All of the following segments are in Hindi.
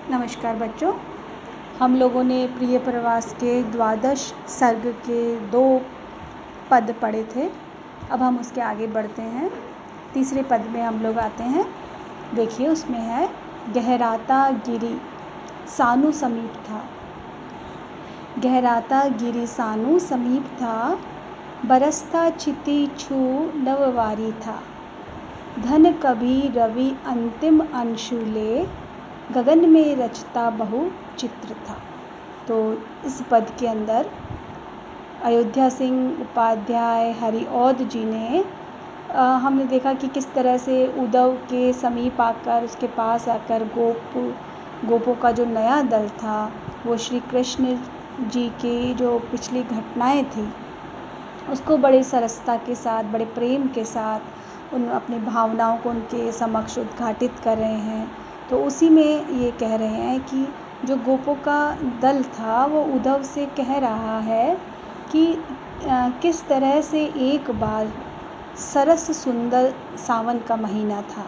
नमस्कार बच्चों। हम लोगों ने प्रिय प्रवास के द्वादश सर्ग के 2 पद पढ़े थे। अब हम उसके आगे बढ़ते हैं। तीसरे पद में हम लोग आते हैं। देखिए उसमें है, गहराता गिरी सानु समीप था। गहराता गिरी सानु समीप था, बरसता क्षिति छू नववारी था। धन कभी रवि अंतिम अंशुले, गगन में रचता बहु चित्र था। तो इस पद के अंदर अयोध्या सिंह उपाध्याय हरिऔध जी ने हमने देखा कि किस तरह से उद्धव के समीप आकर, उसके पास आकर गोपों का जो नया दल था, वो श्री कृष्ण जी की जो पिछली घटनाएं थी उसको बड़े सरसता के साथ, बड़े प्रेम के साथ उन अपनी भावनाओं को उनके समक्ष उद्घाटित कर रहे हैं। तो उसी में ये कह रहे हैं कि जो गोपों का दल था वो उद्धव से कह रहा है कि किस तरह से एक बार सरस सुंदर सावन का महीना था।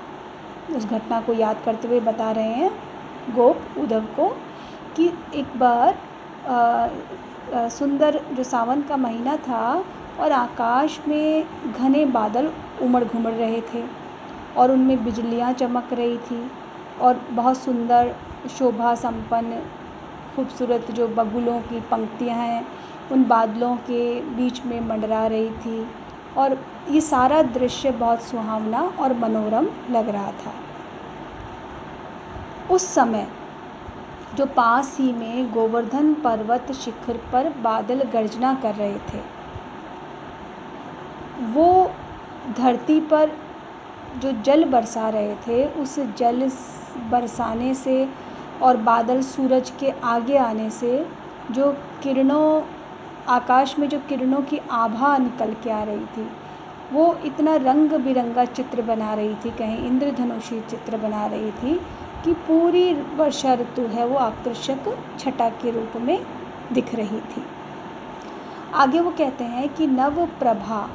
उस घटना को याद करते हुए बता रहे हैं गोप उद्धव को कि एक बार सुंदर जो सावन का महीना था और आकाश में घने बादल उमड़ घुमड़ रहे थे और उनमें बिजलियां चमक रही थी और बहुत सुंदर शोभा संपन्न खूबसूरत जो बगुलों की पंक्तियां हैं उन बादलों के बीच में मंडरा रही थी और ये सारा दृश्य बहुत सुहावना और मनोरम लग रहा था। उस समय जो पास ही में गोवर्धन पर्वत शिखर पर बादल गर्जना कर रहे थे, वो धरती पर जो जल बरसा रहे थे, उस जल बरसाने से और बादल सूरज के आगे आने से जो किरणों, आकाश में जो किरणों की आभा निकल के आ रही थी, वो इतना रंग बिरंगा चित्र बना रही थी, कहीं इंद्रधनुषी चित्र बना रही थी कि पूरी वर्षा ऋतु है वो आकर्षक छटा के रूप में दिख रही थी। आगे वो कहते हैं कि नव प्रभा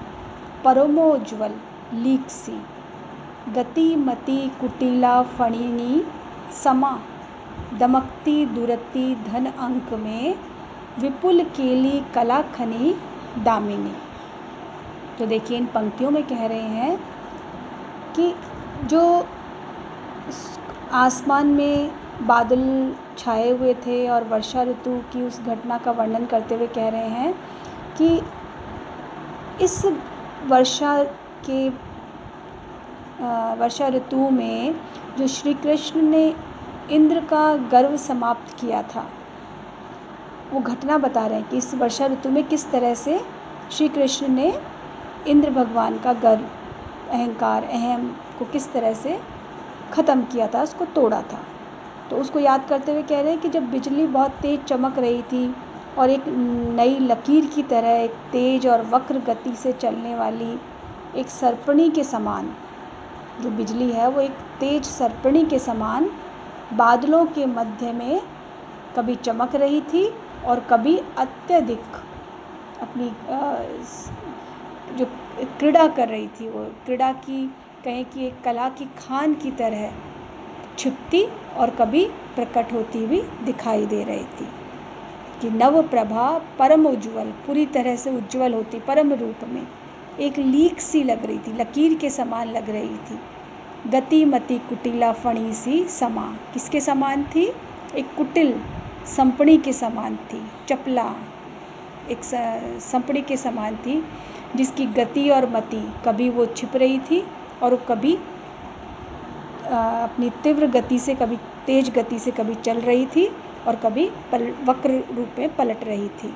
परमोज्वल लीक्सी, गति मति कुटिला फणिनी समा, दमकती दुरती धन अंक में, विपुल केली कला खनी दामिनी। तो देखिए इन पंक्तियों में कह रहे हैं कि जो आसमान में बादल छाए हुए थे और वर्षा ऋतु की उस घटना का वर्णन करते हुए कह रहे हैं कि इस वर्षा ऋतु में जो श्री कृष्ण ने इंद्र का गर्व समाप्त किया था, वो घटना बता रहे हैं कि इस वर्षा ऋतु में किस तरह से श्री कृष्ण ने इंद्र भगवान का गर्व, अहंकार, अहम को किस तरह से ख़त्म किया था, उसको तोड़ा था। तो उसको याद करते हुए कह रहे हैं कि जब बिजली बहुत तेज़ चमक रही थी और एक नई लकीर की तरह एक तेज़ और वक्र गति से चलने वाली एक सर्पणी के समान, जो बिजली है वो एक तेज सर्पणी के समान बादलों के मध्य में कभी चमक रही थी और कभी अत्यधिक अपनी जो क्रीड़ा कर रही थी, वो क्रीड़ा की कहें कि एक कला की खान की तरह छिपती और कभी प्रकट होती हुई दिखाई दे रही थी। कि नव प्रभा परम उज्ज्वल, पूरी तरह से उज्ज्वल होती, परम रूप में एक लीक सी लग रही थी, लकीर के समान लग रही थी। गति मति कुटिला फणी सी समा, किसके समान थी? एक कुटिल संपणी के समान थी, चपला एक संपणी के समान थी, जिसकी गति और मति कभी वो छिप रही थी और कभी अपनी तीव्र गति से, कभी तेज गति से कभी चल रही थी और कभी वक्र रूप में पलट रही थी।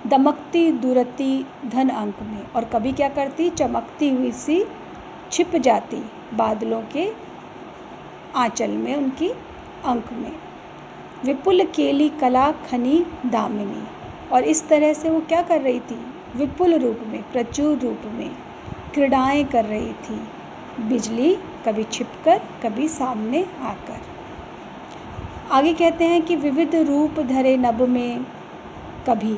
दमकती दुरती धन अंक में, और कभी क्या करती? चमकती हुई सी छिप जाती बादलों के आंचल में, उनकी अंक में। विपुल केली कला खनी दामिनी, और इस तरह से वो क्या कर रही थी? विपुल रूप में, प्रचुर रूप में क्रीड़ाएं कर रही थी बिजली, कभी छिपकर कभी सामने आकर। आगे कहते हैं कि विविध रूप धरे नभ में, कभी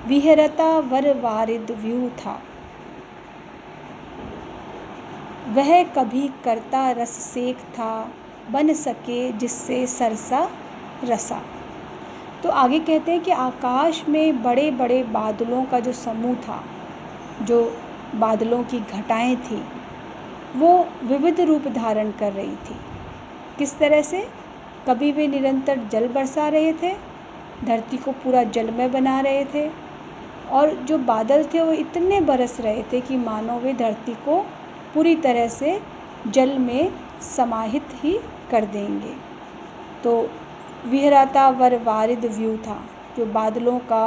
विहरता वर वारिद व्यू था, वह कभी करता रस सेक था, बन सके जिससे सरसा रसा। तो आगे कहते हैं कि आकाश में बड़े बड़े बादलों का जो समूह था, जो बादलों की घटाएं थी, वो विविध रूप धारण कर रही थी। किस तरह से? कभी वे निरंतर जल बरसा रहे थे, धरती को पूरा जलमय बना रहे थे, और जो बादल थे वो इतने बरस रहे थे कि मानो वे धरती को पूरी तरह से जल में समाहित ही कर देंगे। तो विहरता वर वारिद व्यू था, जो बादलों का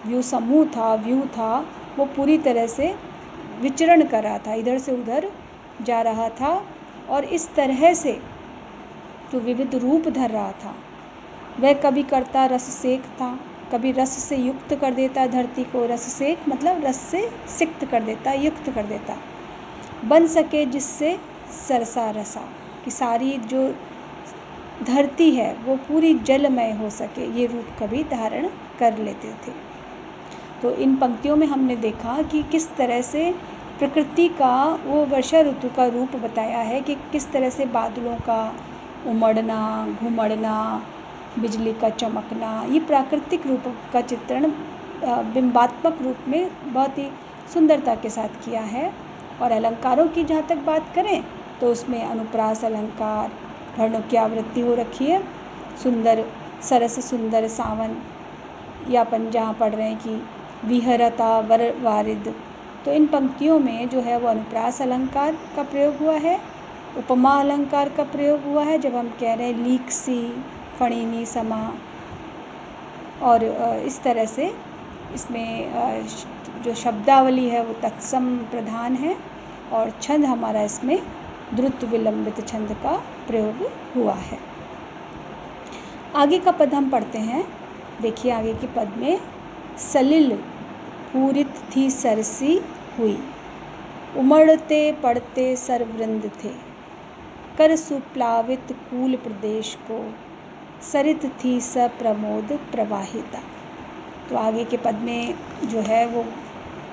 व्यू समूह था, व्यू था, वो पूरी तरह से विचरण कर रहा था, इधर से उधर जा रहा था, और इस तरह से जो विविध रूप धर रहा था, वह कभी करता रस सेक था, कभी रस से युक्त कर देता धरती को। रस सेक मतलब रस से सिक्त कर देता, युक्त कर देता। बन सके जिससे सरसा रसा, कि सारी जो धरती है वो पूरी जलमय हो सके, ये रूप कभी धारण कर लेते थे। तो इन पंक्तियों में हमने देखा कि किस तरह से प्रकृति का वो वर्षा ऋतु का रूप बताया है, कि किस तरह से बादलों का उमड़ना, घुमड़ना, बिजली का चमकना, ये प्राकृतिक रूप का चित्रण बिंबात्मक रूप में बहुत ही सुंदरता के साथ किया है। और अलंकारों की जहाँ तक बात करें तो उसमें अनुप्रास अलंकार, वर्णों की आवृत्ति हो रखी है, सुंदर सरस सुंदर सावन, या अपन जहाँ पढ़ रहे हैं कि विहरता वर वारिद, तो इन पंक्तियों में जो है वो अनुप्रास अलंकार का प्रयोग हुआ है, उपमा अलंकार का प्रयोग हुआ है, जब हम कह रहे हैं लीक सी फणिनी समा, और इस तरह से इसमें जो शब्दावली है वो तत्सम प्रधान है, और छंद हमारा इसमें द्रुत विलंबित छंद का प्रयोग हुआ है। आगे का पद हम पढ़ते हैं। देखिए आगे के पद में, सलिल पूरित थी सरसी हुई, उमड़ते पड़ते सरवृंद थे, कर सुप्लावित कूल प्रदेश को, सरित थी सप्रमोद प्रवाहिता। तो आगे के पद में जो है वो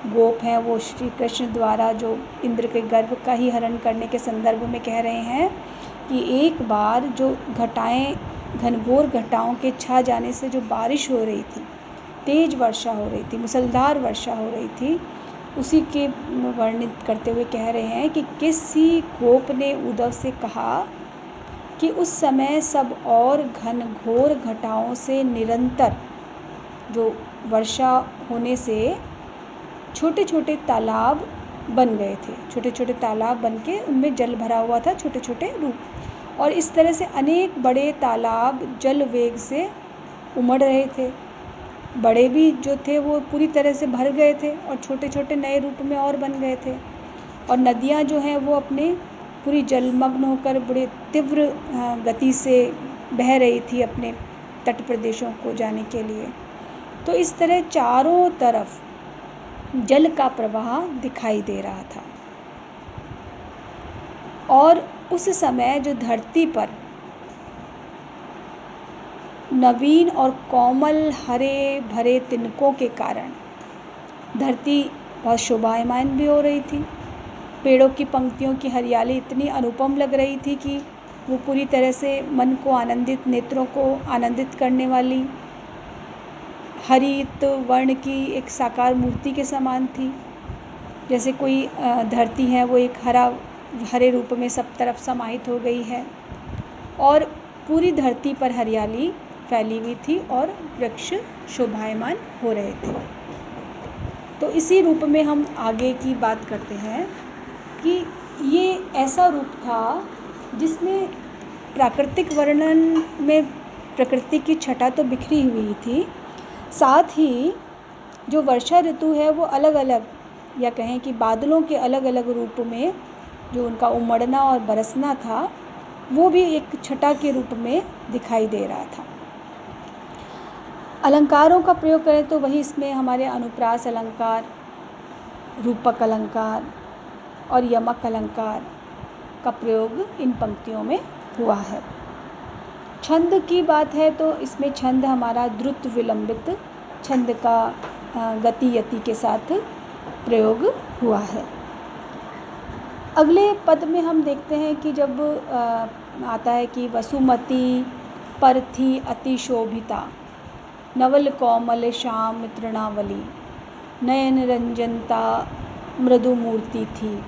गोप हैं, वो श्री कृष्ण द्वारा जो इंद्र के गर्भ का ही हरण करने के संदर्भ में कह रहे हैं कि एक बार जो घटाएं, घनघोर घटाओं के छा जाने से जो बारिश हो रही थी, तेज वर्षा हो रही थी, मूसलधार वर्षा हो रही थी, उसी के वर्णित करते हुए कह रहे हैं कि किसी गोप ने उद्धव से कहा कि उस समय सब और घनघोर घटाओं से निरंतर जो वर्षा होने से छोटे छोटे तालाब बन गए थे, छोटे छोटे तालाब बन के उनमें जल भरा हुआ था, छोटे छोटे रूप, और इस तरह से अनेक बड़े तालाब जल वेग से उमड़ रहे थे। बड़े भी जो थे वो पूरी तरह से भर गए थे, और छोटे छोटे नए रूप में और बन गए थे, और नदियाँ जो हैं वो अपने पूरी जलमग्न होकर बड़े तीव्र गति से बह रही थी अपने तट प्रदेशों को जाने के लिए। तो इस तरह चारों तरफ जल का प्रवाह दिखाई दे रहा था, और उस समय जो धरती पर नवीन और कोमल हरे भरे तिनकों के कारण धरती बहुत शोभायमान भी हो रही थी। पेड़ों की पंक्तियों की हरियाली इतनी अनुपम लग रही थी कि वो पूरी तरह से मन को आनंदित, नेत्रों को आनंदित करने वाली हरित वर्ण की एक साकार मूर्ति के समान थी। जैसे कोई धरती है वो एक हरे रूप में सब तरफ समाहित हो गई है, और पूरी धरती पर हरियाली फैली हुई थी और वृक्ष शोभायमान हो रहे थे। तो इसी रूप में हम आगे की बात करते हैं कि ये ऐसा रूप था जिसमें प्राकृतिक वर्णन में प्रकृति की छटा तो बिखरी हुई थी, साथ ही जो वर्षा ऋतु है वो अलग अलग, या कहें कि बादलों के अलग अलग रूप में जो उनका उमड़ना और बरसना था वो भी एक छटा के रूप में दिखाई दे रहा था। अलंकारों का प्रयोग करें तो वही इसमें हमारे अनुप्रास अलंकार, रूपक अलंकार और यमक अलंकार का प्रयोग इन पंक्तियों में हुआ है। छंद की बात है तो इसमें छंद हमारा द्रुत विलंबित छंद का गति यति के साथ प्रयोग हुआ है। अगले पद में हम देखते हैं कि जब आता है कि वसुमती पर थी अति शोभिता, नवल कोमल श्याम तृणावली, नयन रंजनता मृदु मूर्ति थी,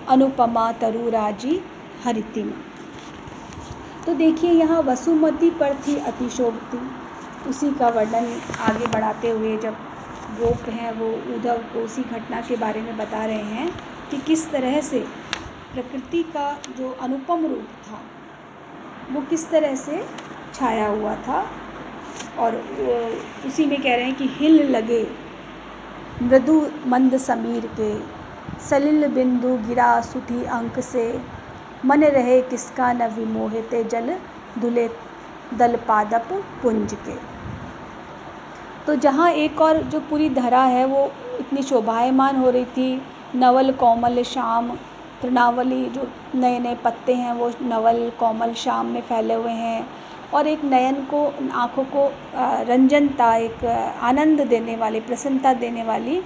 अनुपमा तरुराजी हरितिमा। तो देखिए यहाँ वसुमती पर थी अति शोभिती, उसी का वर्णन आगे बढ़ाते हुए जब गोप हैं वो उद्धव को उसी घटना के बारे में बता रहे हैं कि किस तरह से प्रकृति का जो अनुपम रूप था वो किस तरह से छाया हुआ था। और उसी में कह रहे हैं कि हिल लगे मृदु मंद समीर के, सलिल बिंदु गिरा सुधी अंक से, मन रहे किसका न विमोहिते जल धुले दल पादप पुंज के। तो जहाँ एक और जो पूरी धरा है वो इतनी शोभायमान हो रही थी, नवल कोमल श्याम तृणावली, जो नए नए पत्ते हैं वो नवल कोमल श्याम में फैले हुए हैं, और एक नयन को आँखों को रंजनता, एक आनंद देने वाली प्रसन्नता देने वाली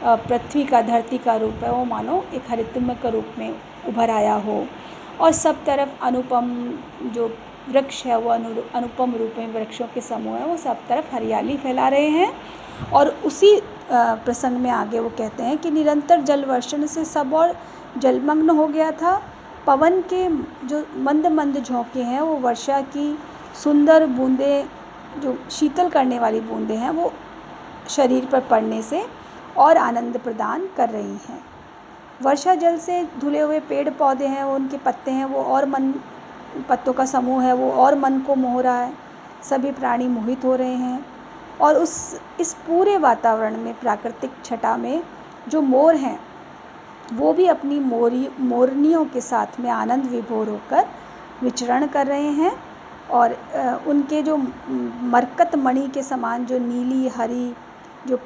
पृथ्वी का धरती का रूप है वो मानो एक हरितम के रूप में उभर आया हो। और सब तरफ अनुपम जो वृक्ष है वो अनुपम रूप में वृक्षों के समूह है वो सब तरफ हरियाली फैला रहे हैं। और उसी प्रसंग में आगे वो कहते हैं कि निरंतर जल वर्षण से सब और जलमग्न हो गया था। पवन के जो मंद मंद झोंके हैं वो वर्षा की सुंदर बूंदें, जो शीतल करने वाली बूंदें हैं वो शरीर पर पड़ने से और आनंद प्रदान कर रही हैं। वर्षा जल से धुले हुए पेड़ पौधे हैं, वो उनके पत्ते हैं वो और पत्तों का समूह है वो और मन को मोह रहा है। सभी प्राणी मोहित हो रहे हैं। और इस पूरे वातावरण में प्राकृतिक छटा में जो मोर हैं वो भी अपनी मोरनियों के साथ में आनंद विभोर होकर विचरण कर रहे हैं। और उनके जो मरकत मणि के समान जो नीली हरी जो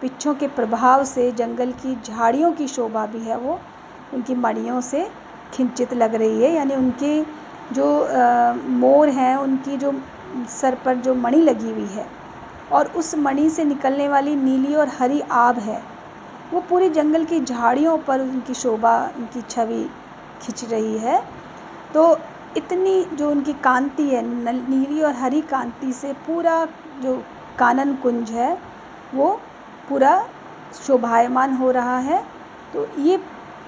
पिच्छों के प्रभाव से जंगल की झाड़ियों की शोभा भी है वो उनकी मणियों से खिंचित लग रही है। यानी उनके जो मोर हैं उनकी जो सर पर जो मणि लगी हुई है और उस मणि से निकलने वाली नीली और हरी आभ है वो पूरी जंगल की झाड़ियों पर उनकी शोभा, उनकी छवि खिंच रही है। तो इतनी जो उनकी कांति है, नीली और हरी कांति से पूरा जो कानन कुंज है वो पूरा शोभायमान हो रहा है। तो ये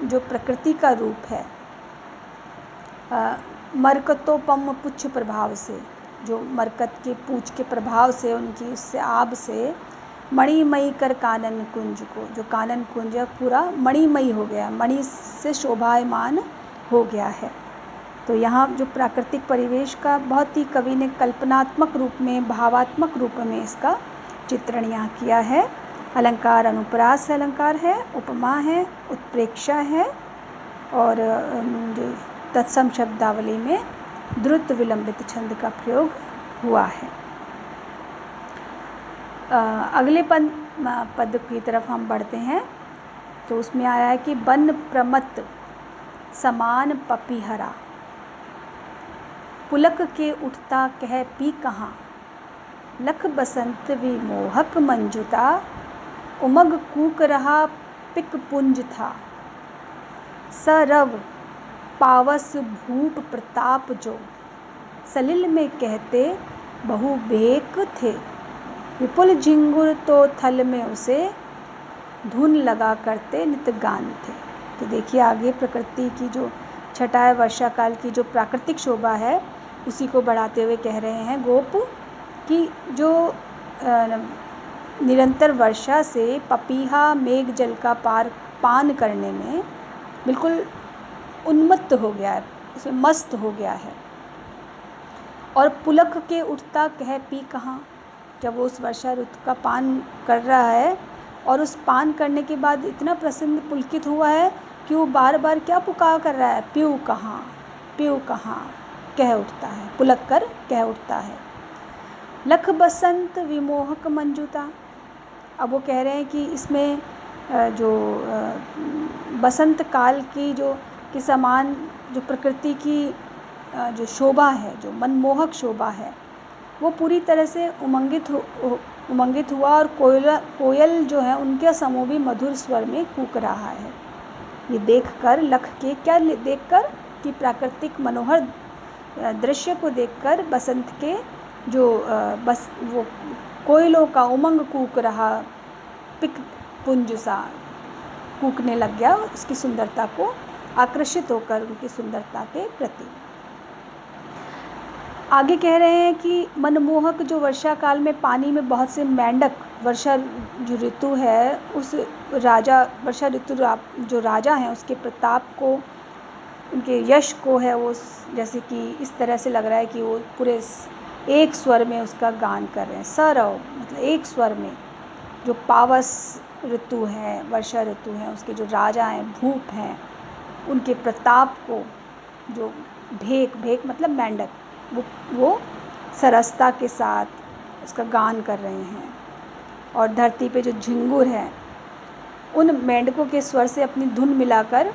जो प्रकृति का रूप है मरकतोपम पुच्छ प्रभाव से, जो मरकत के पूछ के प्रभाव से उनकी उससे आब से मणिमयी कर कानन कुंज को, जो कानन कुंज है पूरा मणिमयी हो गया, मणि से शोभायमान हो गया है। तो यहाँ जो प्राकृतिक परिवेश का बहुत ही कवि ने कल्पनात्मक रूप में, भावात्मक रूप में इसका चित्रण यहाँ किया है। अलंकार अनुप्रास अलंकार है, उपमा है, उत्प्रेक्षा है और जो तत्सम शब्दावली में द्रुत विलंबित छंद का प्रयोग हुआ है। अगले पद की तरफ हम बढ़ते हैं तो उसमें आया है कि बन प्रमत्त समान पपीहरा, पुलक के उठता कह पी कहाँ, लख बसंत विमोहक मंजुता, उमग कूक रहा पिक पुंज था, सरव पावस भूप प्रताप जो, सलिल में कहते बहु बेक थे, विपुल झिंगुर तो थल में उसे धुन लगा करते नित गान थे। तो देखिए आगे प्रकृति की जो छटा है, वर्षा काल की जो प्राकृतिक शोभा है उसी को बढ़ाते हुए कह रहे हैं गोप कि जो निरंतर वर्षा से पपीहा मेघ जल का पान करने में बिल्कुल उन्मत्त हो गया है, उसमें मस्त हो गया है। और पुलक के उठता कह पी कहाँ, जब वो उस वर्षा ऋतु का पान कर रहा है और उस पान करने के बाद इतना प्रसन्न पुलकित हुआ है कि वो बार बार क्या पुकार कर रहा है, पीऊ कहाँ कह उठता है, पुलक कर कह उठता है। लख बसंत विमोहक मंजुता, अब वो कह रहे हैं कि इसमें जो बसंत काल की जो के समान जो प्रकृति की जो शोभा है, जो मनमोहक शोभा है वो पूरी तरह से उमंगित हुआ और कोयल जो है उनके समूह भी मधुर स्वर में कूक रहा है। ये देखकर लख के क्या देखकर कि प्राकृतिक मनोहर दृश्य को देखकर बसंत के जो बस वो कोयलों का उमंग कूक रहा पिक पुंज सा कूकने लग गया, उसकी सुंदरता को आकर्षित होकर उनकी सुंदरता के प्रति। आगे कह रहे हैं कि मनमोहक जो वर्षा काल में पानी में बहुत से मेंढक, वर्षा जो ऋतु है उस राजा, वर्षा ऋतु जो राजा हैं उसके प्रताप को, उनके यश को है वो जैसे कि इस तरह से लग रहा है कि वो पूरे एक स्वर में उसका गान कर रहे हैं। सरव मतलब एक स्वर में, जो पावस ऋतु है, वर्षा ऋतु है, उसके जो राजा हैं, भूप हैं, उनके प्रताप को, जो भेक मतलब मेंढक, वो सरसता के साथ उसका गान कर रहे हैं। और धरती पे जो झिंगुर है, उन मेंढकों के स्वर से अपनी धुन मिलाकर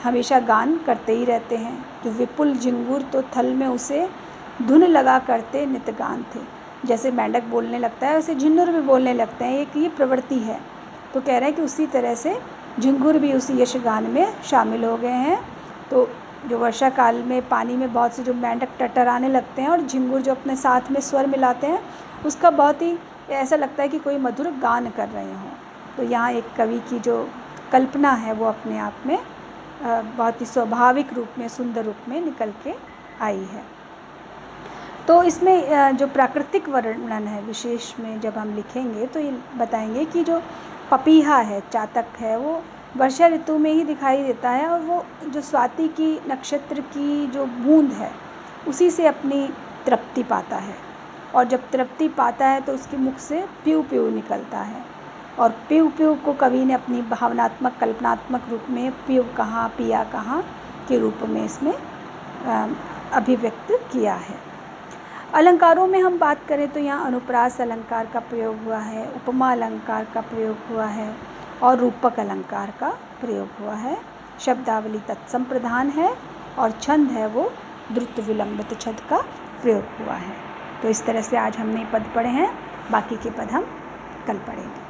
हमेशा गान करते ही रहते हैं। जो विपुल झिंगुर तो थल में उसे धुन लगा करते नित गान थे। जैसे मेंढक बोलने लगता है वैसे झिंगुर भी बोलने लगते हैं, एक ये प्रवृत्ति है। तो कह रहे हैं कि उसी तरह से झिंगुर भी उसी यशगान में शामिल हो गए हैं। तो जो वर्षा काल में पानी में बहुत से जो मेंढक टटराने लगते हैं और झिंगुर जो अपने साथ में स्वर मिलाते हैं, उसका बहुत ही ऐसा लगता है कि कोई मधुर गान कर रहे हों। तो यहाँ एक कवि की जो कल्पना है वो अपने आप में बहुत ही स्वाभाविक रूप में, सुंदर रूप में निकल के आई है। तो इसमें जो प्राकृतिक वर्णन है विशेष में जब हम लिखेंगे तो ये बताएंगे कि जो पपीहा है, चातक है, वो वर्षा ऋतु में ही दिखाई देता है और वो जो स्वाति की नक्षत्र की जो बूंद है उसी से अपनी तृप्ति पाता है। और जब तृप्ति पाता है तो उसके मुख से प्यू प्यू निकलता है। और प्यू प्यू को कवि ने अपनी भावनात्मक कल्पनात्मक रूप में प्यू कहाँ पिया कहाँ के रूप में इसमें अभिव्यक्त किया है। अलंकारों में हम बात करें तो यहाँ अनुप्रास अलंकार का प्रयोग हुआ है, उपमा अलंकार का प्रयोग हुआ है और रूपक अलंकार का प्रयोग हुआ है। शब्दावली तत्सम प्रधान है और छंद है वो द्रुत विलंबित छंद का प्रयोग हुआ है। तो इस तरह से आज हमने पद पढ़े हैं, बाकी के पद हम कल पढ़ेंगे।